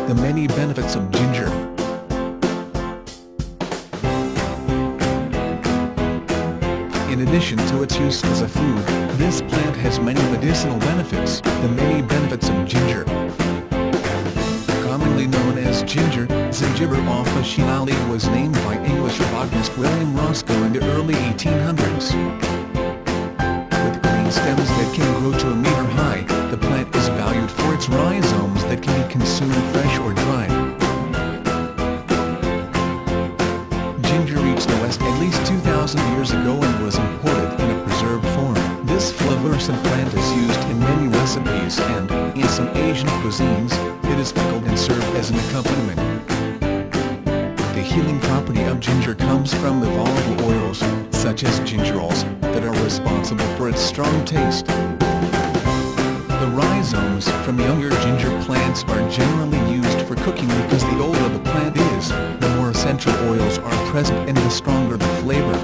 The many benefits of ginger. In addition to its use as a food, this plant has many medicinal benefits. The many benefits of ginger. Commonly known as ginger, Zingiber officinale was named by English botanist William Roscoe in the early 1800s. With green stems that can grow to a meter high, the plant is valued for its rhizomes that can be consumed fresh or dried. Ginger reached the West at least 2,000 years ago and was imported in a preserved form. This flavoursome plant is used in many recipes and, in some Asian cuisines, it is pickled and served as an accompaniment. The healing property of ginger comes from the volatile oils, such as gingerols, that are responsible for its strong taste. The rhizomes from younger ginger plants are generally used for cooking because the older the plant is, the more essential oils are present and the stronger the flavor.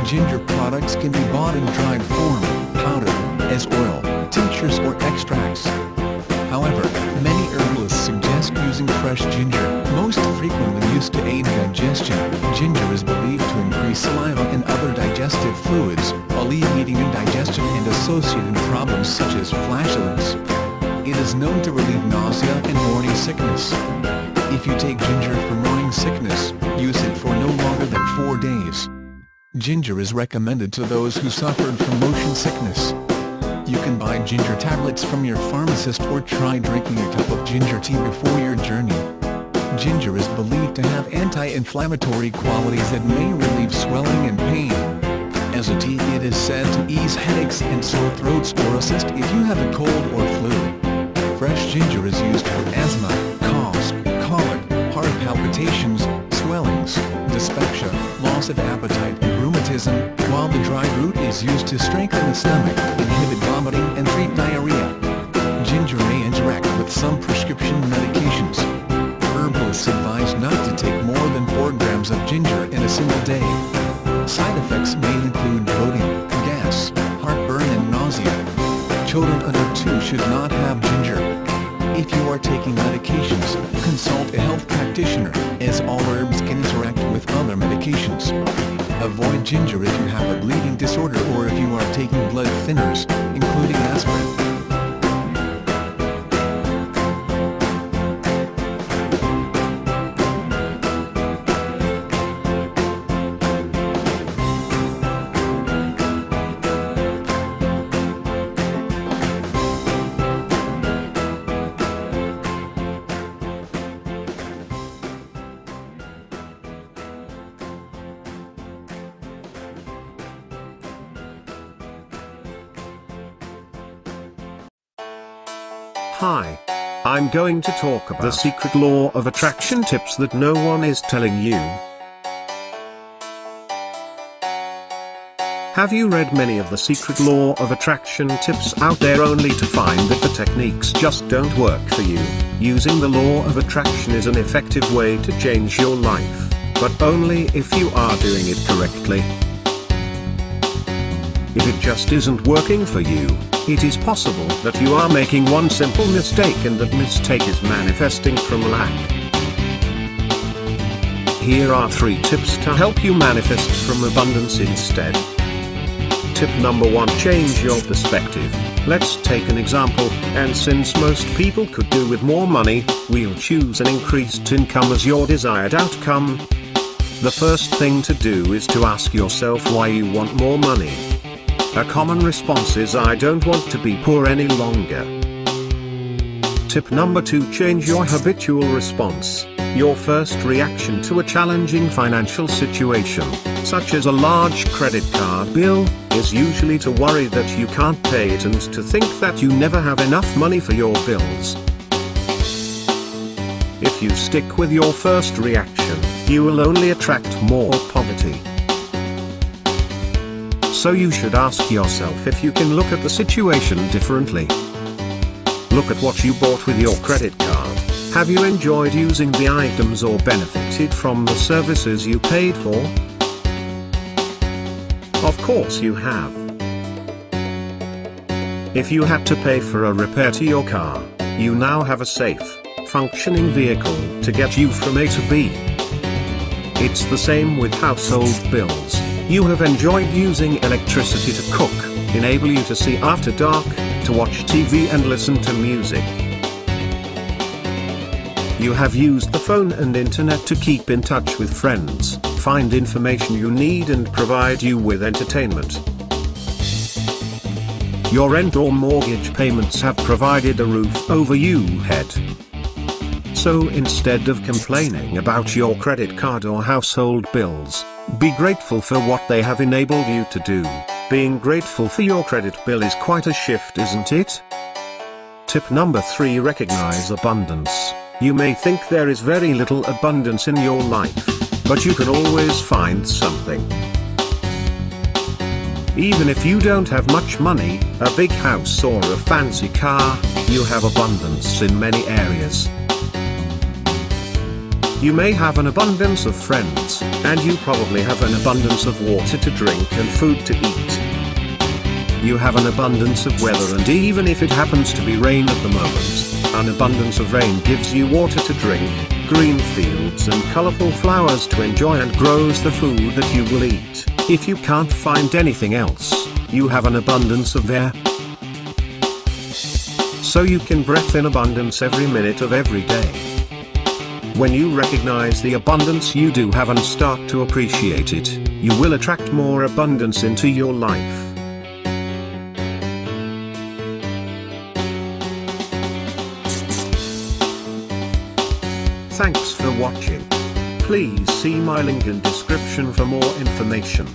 Ginger products can be bought in dried form, powder, as oil, tinctures or extracts. However, many herbalists suggest using fresh ginger, most frequently used to aid digestion. Ginger is believed to increase saliva and other digestive fluids, alleviating indigestion and associated problems such as flatulence. It is known to relieve nausea and morning sickness. If you take ginger for morning sickness, use it for no longer than 4 days. Ginger is recommended to those who suffered from motion sickness. You can buy ginger tablets from your pharmacist or try drinking a cup of ginger tea before your journey. Ginger is believed to have anti-inflammatory qualities that may relieve swelling and pain. As a tea, it is said to ease headaches and sore throats or assist if you have a cold or flu. Fresh ginger is used for asthma, coughs, colic, heart palpitations, swellings, dyspepsia, loss of appetite and rheumatism, while the dried root is used to strengthen the stomach, inhibit vomiting and treat diarrhea. Ginger may interact with some prescription medications. Herbalists advise not to take more than 4 grams of ginger in a single day. Side effects may include bloating, gas, heartburn and nausea. Children under 2 should not have ginger. If you are taking medications, consult a health practitioner, as all herbs can interact with other medications. Avoid ginger if you have a bleeding disorder or if you are taking blood thinners, including aspirin. Hi. I'm going to talk about the secret law of attraction tips that no one is telling you. Have you read many of the secret law of attraction tips out there only to find that the techniques just don't work for you? Using the law of attraction is an effective way to change your life, but only if you are doing it correctly. If it just isn't working for you, it is possible that you are making one simple mistake and that mistake is manifesting from lack. Here are 3 tips to help you manifest from abundance instead. Tip number 1: change your perspective. Let's take an example, and since most people could do with more money, we'll choose an increased income as your desired outcome. The first thing to do is to ask yourself why you want more money. A common response is, I don't want to be poor any longer. Tip number 2: change your habitual response. Your first reaction to a challenging financial situation, such as a large credit card bill, is usually to worry that you can't pay it and to think that you never have enough money for your bills. If you stick with your first reaction, you will only attract more poverty. So you should ask yourself if you can look at the situation differently. Look at what you bought with your credit card. Have you enjoyed using the items or benefited from the services you paid for? Of course you have. If you had to pay for a repair to your car, you now have a safe, functioning vehicle to get you from A to B. It's the same with household bills. You have enjoyed using electricity to cook, enable you to see after dark, to watch TV and listen to music. You have used the phone and internet to keep in touch with friends, find information you need and provide you with entertainment. Your rent or mortgage payments have provided a roof over your head. So instead of complaining about your credit card or household bills, be grateful for what they have enabled you to do. Being grateful for your credit bill is quite a shift, isn't it? Tip number 3: recognize abundance. You may think there is very little abundance in your life, but you can always find something. Even if you don't have much money, a big house or a fancy car, you have abundance in many areas. You may have an abundance of friends, and you probably have an abundance of water to drink and food to eat. You have an abundance of weather, and even if it happens to be rain at the moment, an abundance of rain gives you water to drink, green fields and colorful flowers to enjoy, and grows the food that you will eat. If you can't find anything else, you have an abundance of air. So you can breathe in abundance every minute of every day. When you recognize the abundance you do have and start to appreciate it, you will attract more abundance into your life. Thanks for watching. Please see my link in description for more information.